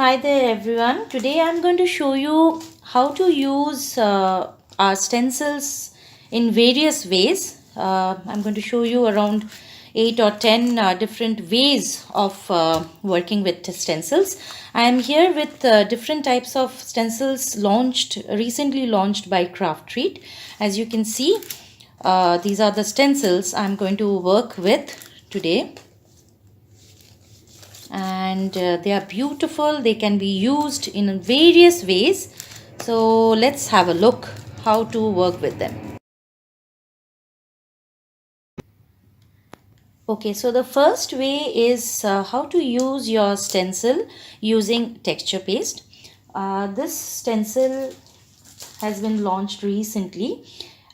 Hi there everyone. Today I'm going to show you how to use our stencils in various ways. I'm going to show you around 8 or 10 different ways of working with stencils. I am here with different types of stencils recently launched by Craft Treat. As you can see, these are the stencils I'm going to work with today. And they are beautiful. They can be used in various ways. So let's have a look how to work with them. Okay, so the first way is how to use your stencil using texture paste. This stencil has been launched recently,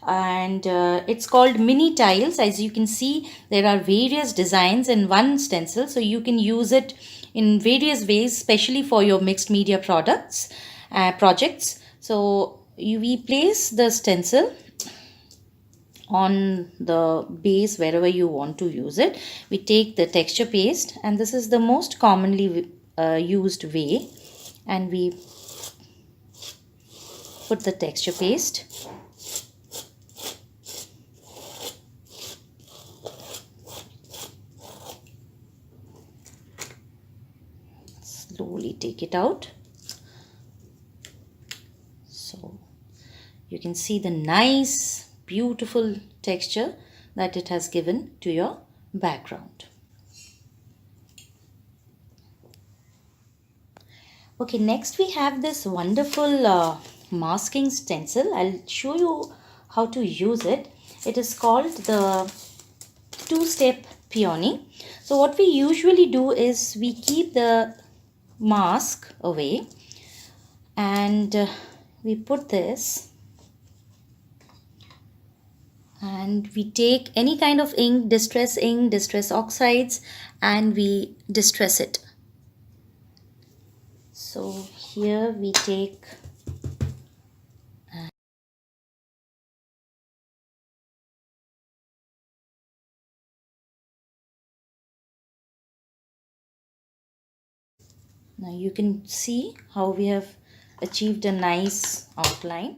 and it's called mini tiles. As you can see, there are various designs in one stencil, so you can use it in various ways, especially for your mixed media projects. So we place the stencil on the base wherever you want to use it. We take the texture paste, and this is the most commonly used way, and we put the texture paste. Slowly take it out. So you can see the nice beautiful texture that it has given to your background. Okay, next we have this wonderful masking stencil. I'll show you how to use it. It is called the two-step Peony. So what we usually do is we keep the mask away, and we put this, and we take any kind of ink, distress oxides, and we distress it. So here we take now you can see how we have achieved a nice outline.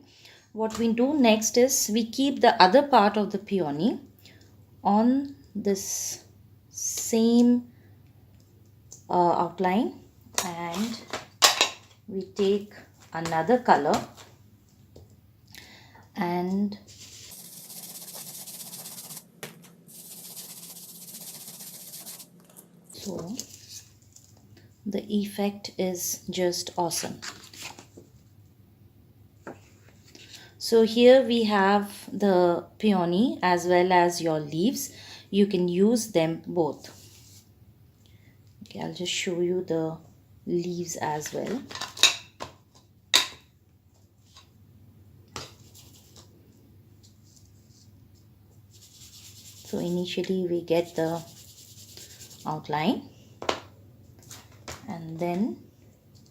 What we do next is we keep the other part of the peony on this same outline, and we take another color and so the effect is just awesome. So here we have the peony as well as your leaves. You can use them both. Okay, I'll just show you the leaves as well. So initially we get the outline, and then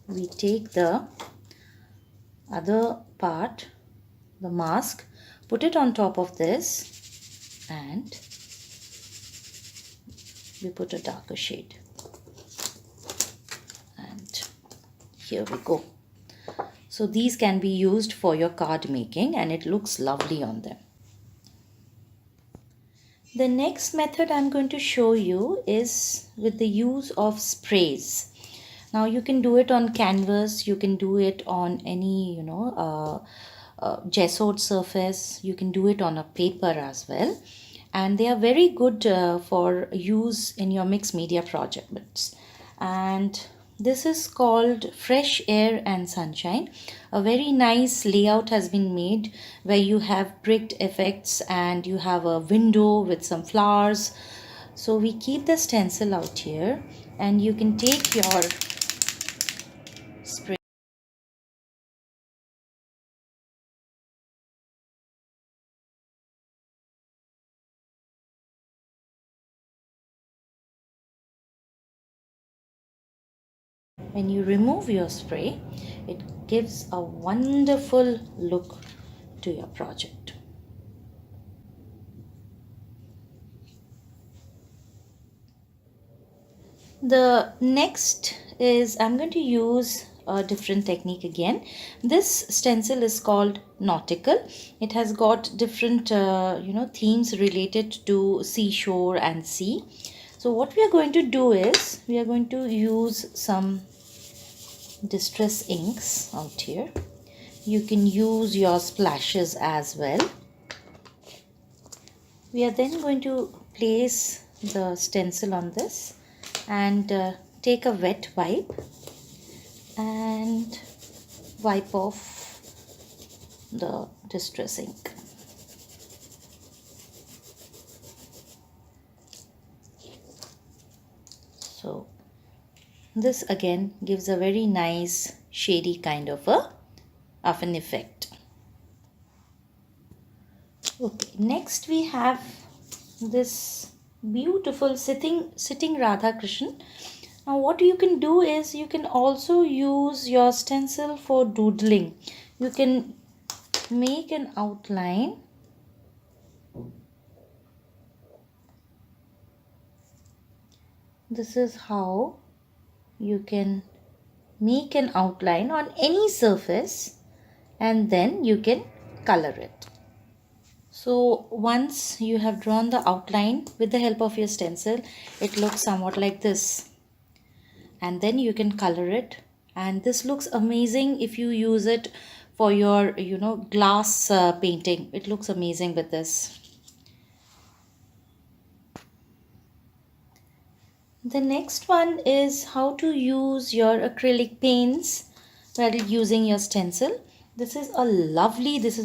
we take the other part, the mask, put it on top of this, and we put a darker shade, and here we go. So these can be used for your card making, and it looks lovely on them. The next method I'm going to show you is with the use of sprays. Now you can do it on canvas, you can do it on any gessoed surface, you can do it on a paper as well, and they are very good for use in your mixed media projects. And this is called Fresh Air and Sunshine. A very nice layout has been made where you have bricked effects and you have a window with some flowers. So we keep the stencil out here, and you can take your spray. When you remove your spray, it gives a wonderful look to your project. The next is I'm going to use a different technique again. This stencil is called nautical. It has got different themes related to seashore and sea. So what we are going to do is we are going to use some distress inks out here. You can use your splashes as well. We are then going to place the stencil on this and take a wet wipe and wipe off the distress ink. So this again gives a very nice shady kind of an effect. Okay, next we have this beautiful sitting Radha Krishna. Now what you can do is you can also use your stencil for doodling. You can make an outline this is how you can make an outline on any surface and then you can color it. So once you have drawn the outline with the help of your stencil, it looks somewhat like this. And then you can color it, and this looks amazing if you use it for your glass painting. It looks amazing with this. The next one is how to use your acrylic paints while using your stencil. This is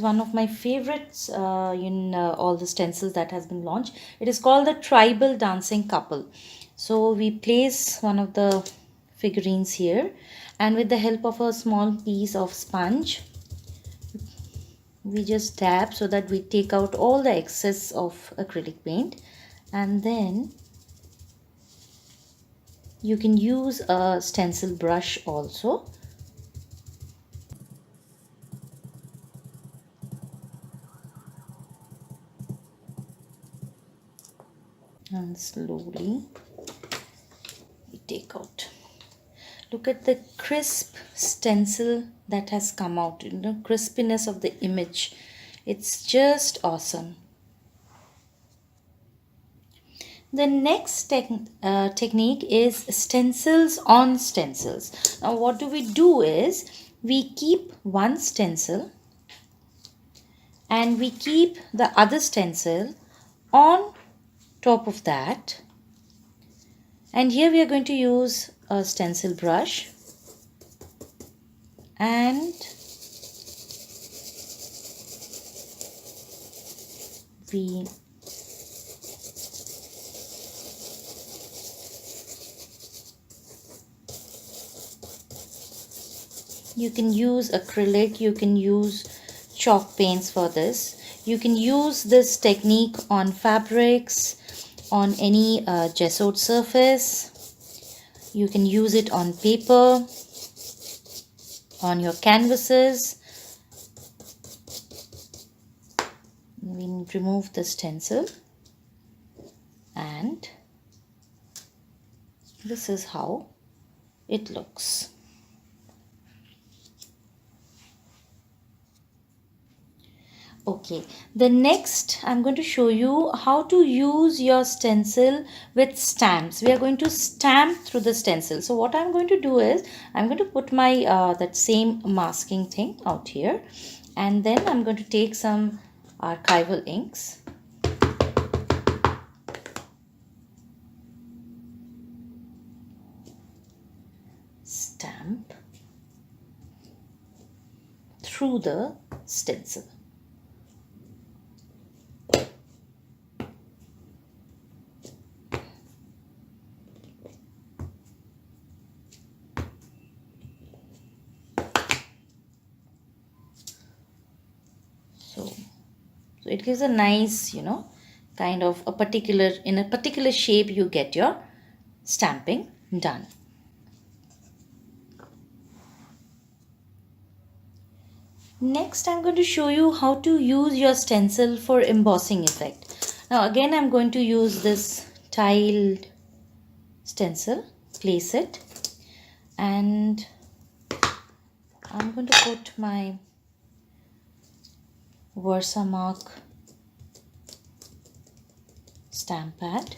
one of my favorites in all the stencils that has been launched. It is called the Tribal Dancing Couple. So we place one of the figurines here, and with the help of a small piece of sponge we just dab so that we take out all the excess of acrylic paint, and then you can use a stencil brush also. And slowly we take out. Look at the crisp stencil that has come out, crispiness of the image. It's just awesome. The next technique is stencils on stencils. Now what do we do is we keep one stencil and we keep the other stencil on top of that, and here we are going to use a stencil brush and you can use acrylic, you can use chalk paints for this. You can use this technique on fabrics, on any gessoed surface. You can use it on paper, on your canvases. We remove the stencil, and this is how it looks. Okay, the next I'm going to show you how to use your stencil with stamps. We are going to stamp through the stencil. So what I'm going to do is I'm going to put my that same masking thing out here, and then I'm going to take some archival inks. Stamp through the stencil. So it gives a nice, kind of in a particular shape you get your stamping done. Next, I'm going to show you how to use your stencil for embossing effect. Now again, I'm going to use this tiled stencil. place it, and I'm going to put my Versamark stamp pad.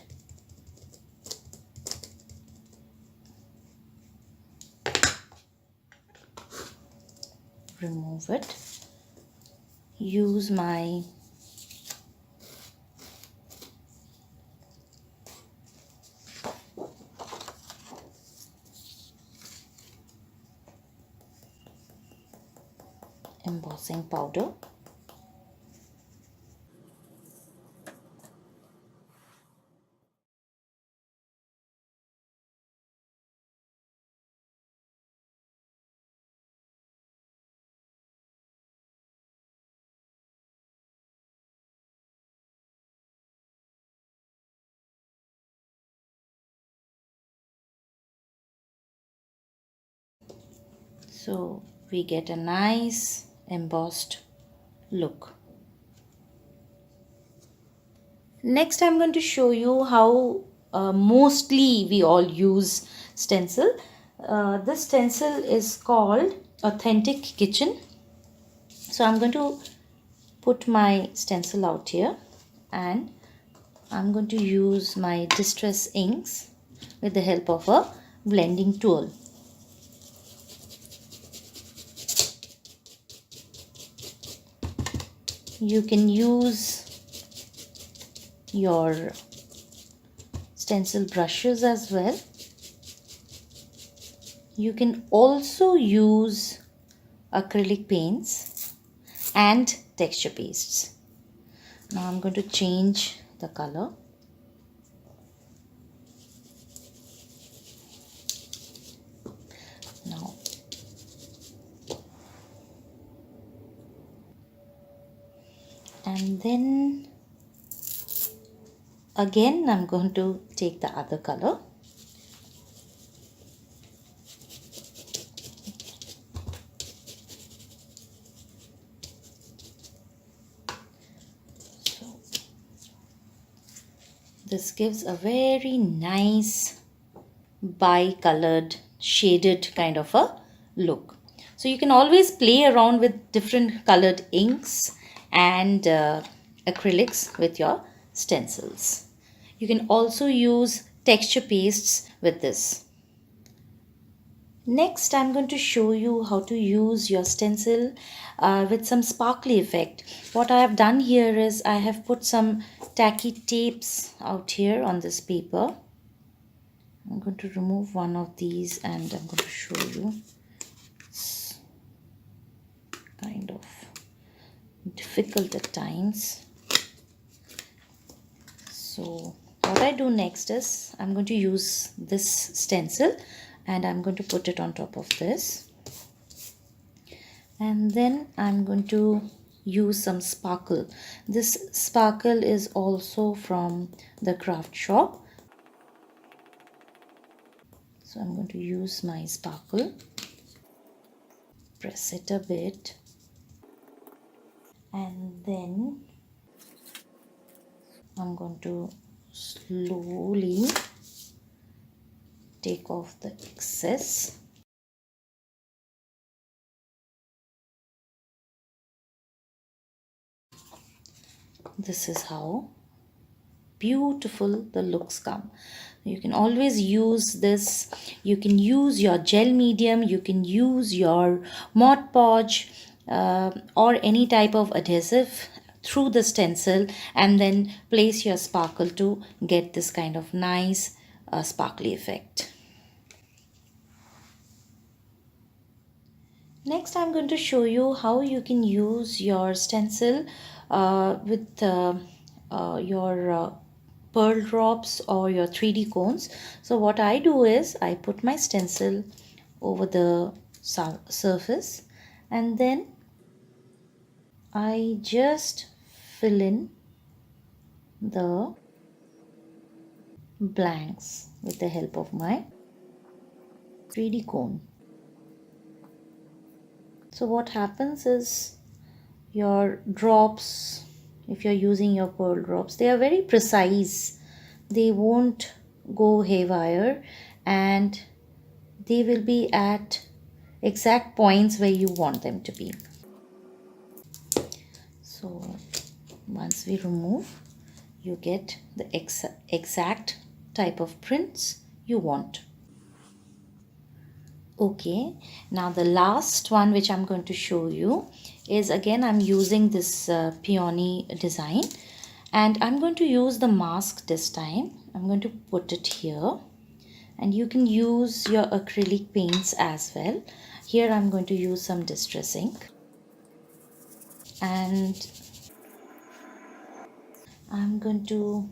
Remove it. Use my embossing powder. So we get a nice embossed look. Next, I'm going to show you how mostly we all use stencil. This stencil is called Authentic Kitchen. So I'm going to put my stencil out here, and I'm going to use my distress inks with the help of a blending tool. You can use your stencil brushes as well. You can also use acrylic paints and texture pastes. Now I'm going to change the color. Now and then again I'm going to take the other color. So this gives a very nice bi-colored shaded kind of a look. So you can always play around with different colored inks and acrylics with your stencils. You can also use texture pastes with this. Next, I'm going to show you how to use your stencil with some sparkly effect. What I have done here is I have put some tacky tapes out here on this paper. I'm going to remove one of these and I'm going to show you. It's kind of difficult at times. So what I do next is I'm going to use this stencil and I'm going to put it on top of this. And then I'm going to use some sparkle. This sparkle is also from the craft shop. So I'm going to use my sparkle, press it a bit, and then I'm going to slowly take off the excess. This is how beautiful the looks come. You can always use this. You can use your gel medium, you can use your Mod Podge or any type of adhesive through the stencil and then place your sparkle to get this kind of nice sparkly effect. Next, I'm going to show you how you can use your stencil with your pearl drops or your 3D cones. So what I do is I put my stencil over the surface and then I just fill in the blanks with the help of my 3D cone. So what happens is your drops, if you're using your pearl drops, they are very precise. They won't go haywire and they will be at exact points where you want them to be. So once we remove, you get the exact type of prints you want. Okay, now the last one which I'm going to show you is, again I'm using this peony design, and I'm going to use the mask this time. I'm going to put it here, and you can use your acrylic paints as well. Here I'm going to use some distress ink, and I'm going to,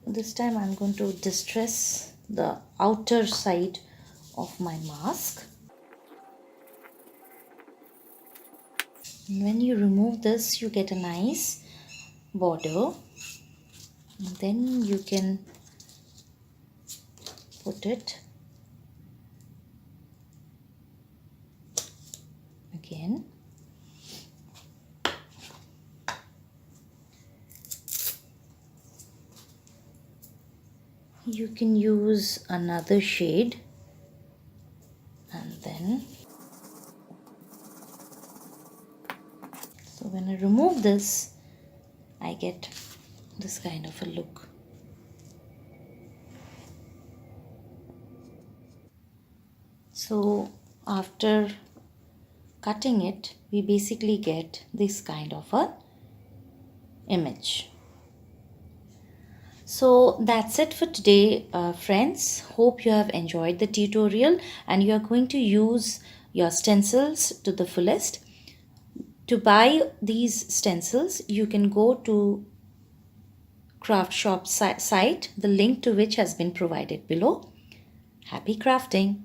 this time I'm going to distress the outer side of my mask. And when you remove this, you get a nice border, and then you can put it again. You can use another shade, and then, so when I remove this, I get this kind of a look. So after cutting it, we basically get this kind of a image. So that's it for today, friends. Hope you have enjoyed the tutorial and you are going to use your stencils to the fullest. To buy these stencils, you can go to craft shop site, the link to which has been provided below. Happy crafting!